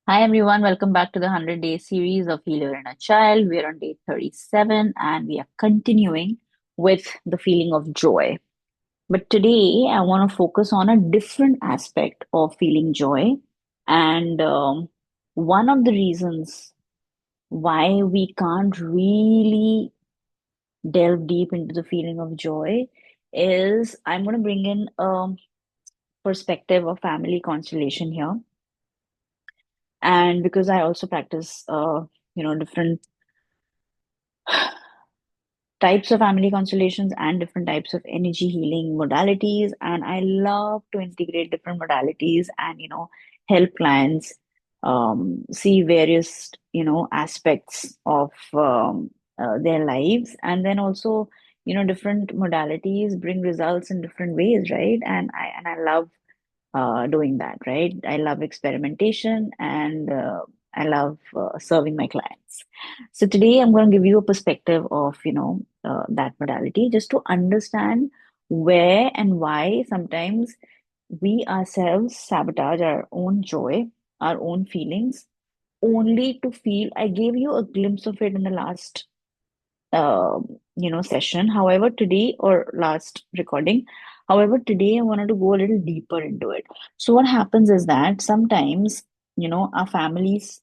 Hi everyone, welcome back to the 100-day series of Heal Your Inner Child. We're on day 37 and we are continuing with the feeling of joy. But today I want to focus on a different aspect of feeling joy. And one of the reasons why we can't really delve deep into the feeling of joy is I'm going to bring in a perspective of family constellation here. And because I also practice, different types of family constellations and different types of energy healing modalities, and I love to integrate different modalities and help clients see various aspects of their lives, and then also different modalities bring results in different ways, right? And I love doing that, right? I love experimentation, and I love serving my clients. So today I'm going to give you a perspective of, that modality just to understand where and why sometimes we ourselves sabotage our own joy, our own feelings, only to feel. I gave you a glimpse of it in the last session. However, today or last recording, however, today I wanted to go a little deeper into it. So what happens is that sometimes, our families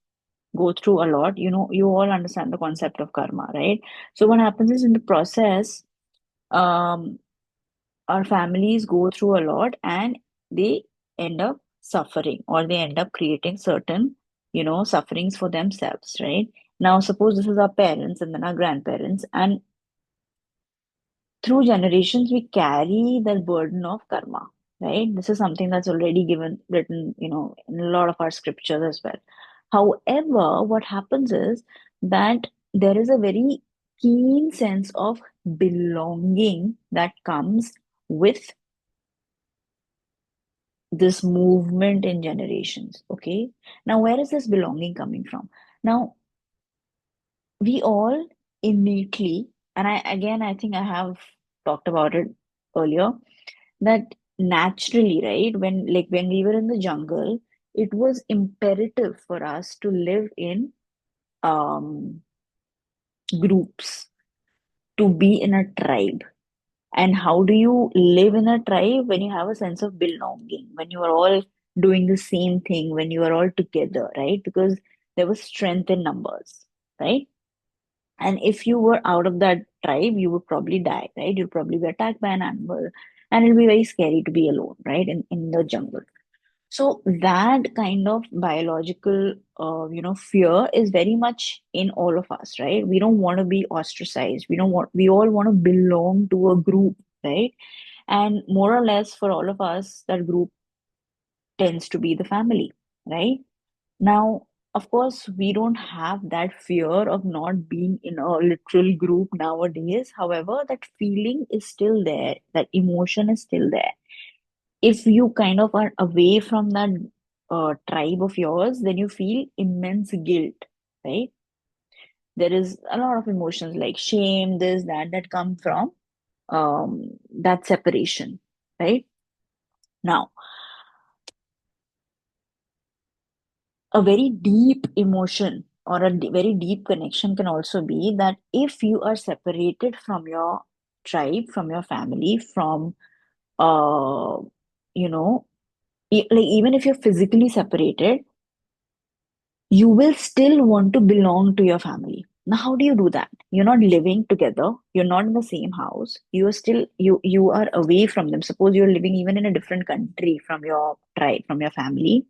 go through a lot. You all understand the concept of karma, right? So what happens is in the process, um, our families go through a lot and they end up suffering, or they end up creating certain, sufferings for themselves, right? Now, suppose this is our parents and then our grandparents, and through generations we carry the burden of karma, right? This is something that's already given written, in a lot of our scriptures as well. However, what happens is that there is a very keen sense of belonging that comes with this movement in generations. Okay, now where is this belonging coming from? Now, we all innately, and I think I have talked about it earlier, that naturally, right, when we were in the jungle, it was imperative for us to live in um groups, to be in a tribe. And how do you live in a tribe? When you have a sense of belonging, when you are all doing the same thing, when you are all together, right? Because there was strength in numbers, right? And if you were out of that tribe, you would probably die, right? You'd probably be attacked by an animal, and it'll be very scary to be alone, right? In the jungle. So that kind of biological, fear is very much in all of us, right? We don't want to be ostracized. We all want to belong to a group, right? And more or less for all of us, that group tends to be the family, right? Now, of course, we don't have that fear of not being in a literal group nowadays. However, that feeling is still there, that emotion is still there. If you kind of are away from that tribe of yours, then you feel immense guilt, right? There is a lot of emotions like shame, this, that come from that separation, right? Now, a very deep emotion or a very deep connection can also be that if you are separated from your tribe, from your family, from uh you know like even if you're physically separated, you will still want to belong to your family. Now, how do you do that? You're not living together, you're not in the same house, you are still, you are away from them. Suppose you're living even in a different country from your tribe, from your family.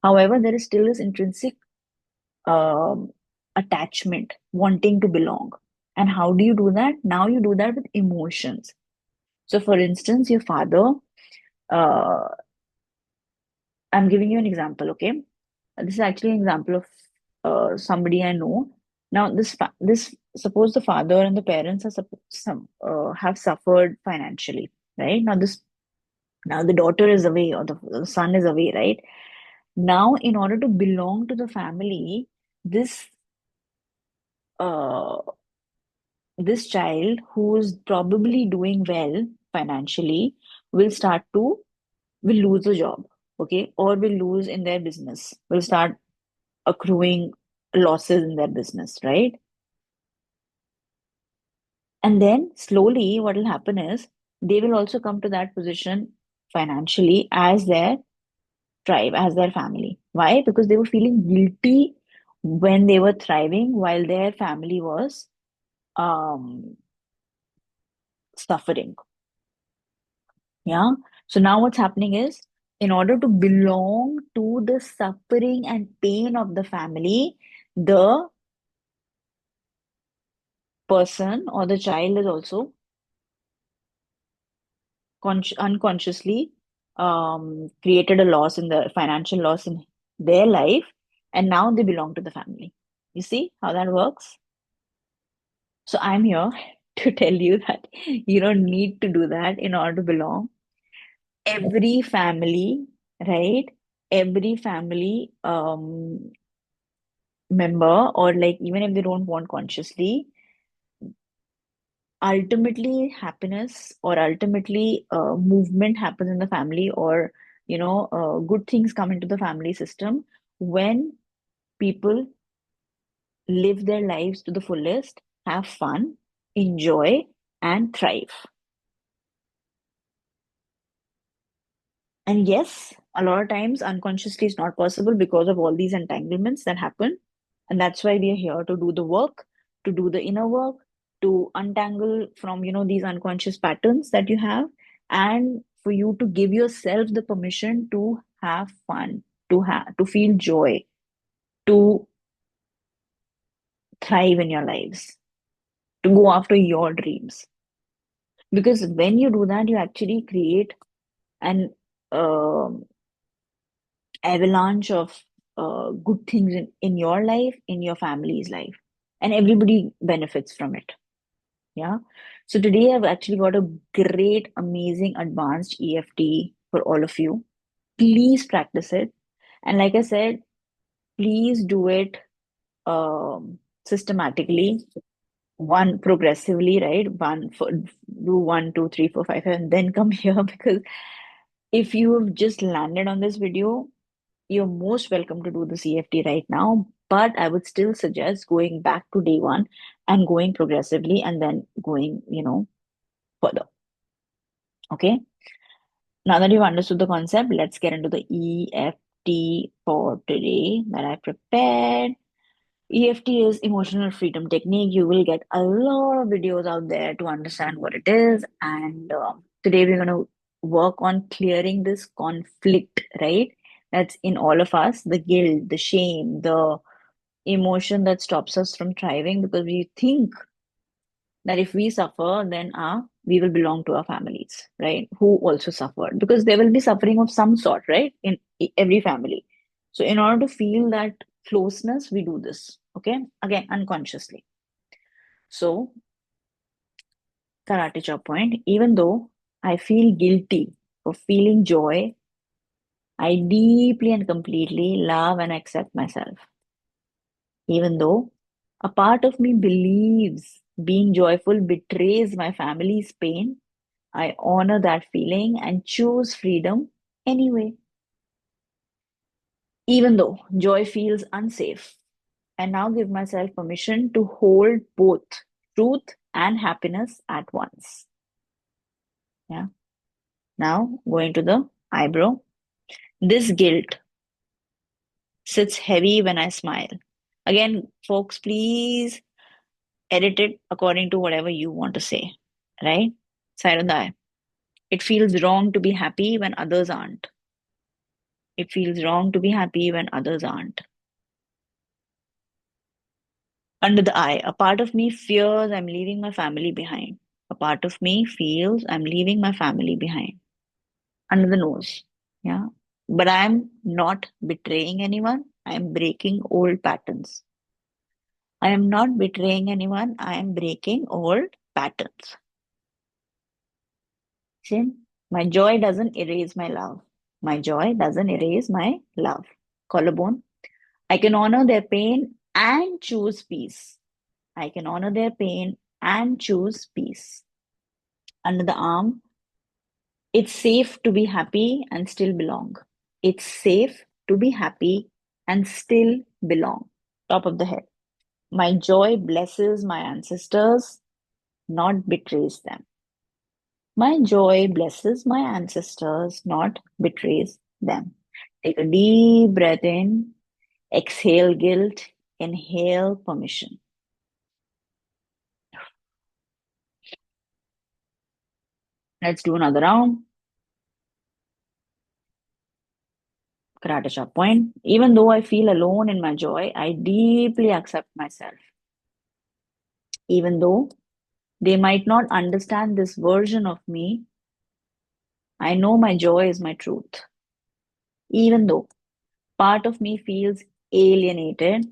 However, there is still this intrinsic um, attachment, wanting to belong. And how do you do that? Now you do that with emotions. So, for instance, your father, uh, I'm giving you an example, okay? This is actually an example of somebody I know. Now, this suppose the father and the parents are have suffered financially, right? Now the daughter is away, or the son is away, right? Now, in order to belong to the family, this uh, this child who's probably doing well financially will start to will lose a job, okay, or will lose in their business, will start. accruing losses in their business, right? And then slowly, what will happen is they will also come to that position financially as their tribe, as their family. Why? Because they were feeling guilty when they were thriving while their family was um, suffering. Yeah. So now what's happening is, in order to belong to the suffering and pain of the family, the person or the child is also unconsciously created a loss in the financial loss in their life, and now they belong to the family. You see how that works? So I'm here to tell you that you don't need to do that in order to belong. Every family, right? Every family member, or like even if they don't want consciously, ultimately happiness or ultimately movement happens in the family, or good things come into the family system when people live their lives to the fullest, have fun, enjoy, and thrive. And yes, a lot of times unconsciously it's not possible because of all these entanglements that happen. And that's why we are here to do the work, to do the inner work, to untangle from, these unconscious patterns that you have, and for you to give yourself the permission to have fun, to feel joy, to thrive in your lives, to go after your dreams. Because when you do that, you actually create an um avalanche of good things in your life, in your family's life, and everybody benefits from it. Yeah. So today I've actually got a great, amazing, advanced EFT for all of you. Please practice it. And like I said, please do it systematically, one progressively, right? One for do one, two, three, four, five, and then come here because if you have just landed on this video, you're most welcome to do the CFT right now, but I would still suggest going back to day one and going progressively and then going, further. Okay. Now that you've understood the concept, let's get into the EFT for today that I prepared. EFT is emotional freedom technique. You will get a lot of videos out there to understand what it is. And today we're going to work on clearing this conflict, right? That's in all of us, the guilt, the shame, the emotion that stops us from thriving because we think that if we suffer, then we will belong to our families, right? Who also suffered because there will be suffering of some sort, right? In every family. So in order to feel that closeness, we do this, okay? Again, unconsciously. So karate chop point, even though I feel guilty for feeling joy, I deeply and completely love and accept myself. Even though a part of me believes being joyful betrays my family's pain, I honor that feeling and choose freedom anyway. Even though joy feels unsafe, I now give myself permission to hold both truth and happiness at once. Yeah. Now going to the eyebrow. This guilt sits heavy when I smile. Again, folks, please edit it according to whatever you want to say, right? Side of the eye. It feels wrong to be happy when others aren't. It feels wrong to be happy when others aren't. Under the eye, a part of me fears I'm leaving my family behind. A part of me feels I'm leaving my family behind. Under the nose, yeah. But I'm not betraying anyone. I'm breaking old patterns. I am not betraying anyone. I am breaking old patterns. See, my joy doesn't erase my love. My joy doesn't erase my love. Collarbone. I can honor their pain and choose peace. I can honor their pain and choose peace. Under the arm, it's safe to be happy and still belong. It's safe to be happy and still belong. Top of the head. My joy blesses my ancestors, not betrays them. My joy blesses my ancestors, not betrays them. Take a deep breath in, exhale guilt, inhale permission. Let's do another round. Karate chop point. Even though I feel alone in my joy, I deeply accept myself. Even though they might not understand this version of me, I know my joy is my truth. Even though part of me feels alienated,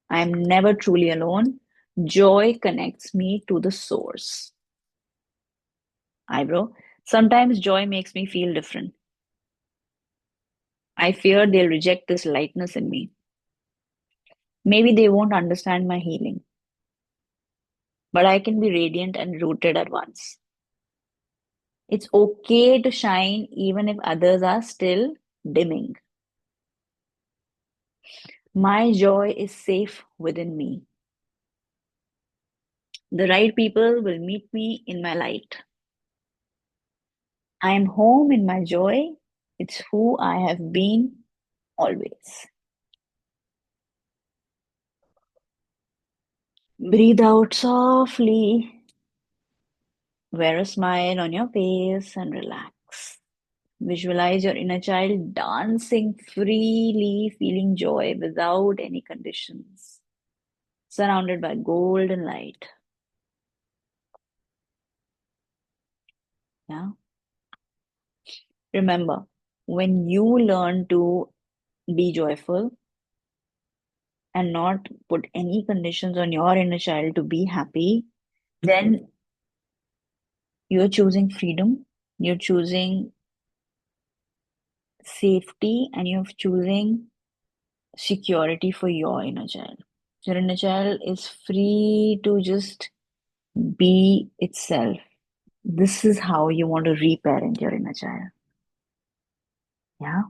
I am never truly alone. Joy connects me to the source. Eyebrow. Sometimes joy makes me feel different. I fear they'll reject this lightness in me. Maybe they won't understand my healing, but I can be radiant and rooted at once. It's okay to shine even if others are still dimming. My joy is safe within me. The right people will meet me in my light. I am home in my joy. It's who I have been always. Breathe out softly. Wear a smile on your face and relax. Visualize your inner child dancing freely, feeling joy without any conditions, surrounded by golden light. Yeah. Remember, when you learn to be joyful and not put any conditions on your inner child to be happy, then you're choosing freedom, you're choosing safety, and you're choosing security for your inner child. Your inner child is free to just be itself. This is how you want to reparent your inner child. Yeah.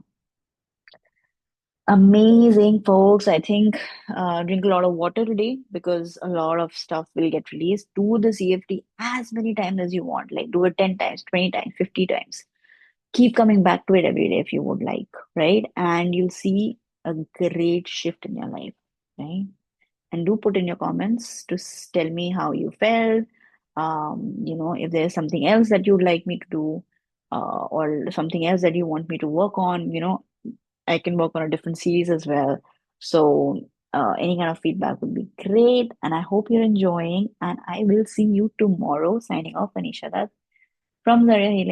Amazing, folks. I think drink a lot of water today because a lot of stuff will get released. Do the CFT as many times as you want. Like do it 10 times, 20 times, 50 times. Keep coming back to it every day if you would like, right? And you'll see a great shift in your life, right? And do put in your comments to tell me how you felt. If there's something else that you'd like me to do, or something else that you want me to work on, I can work on a different series as well. So, any kind of feedback would be great. And I hope you're enjoying. And I will see you tomorrow. Signing off, Anisha, that from Zaria Healing.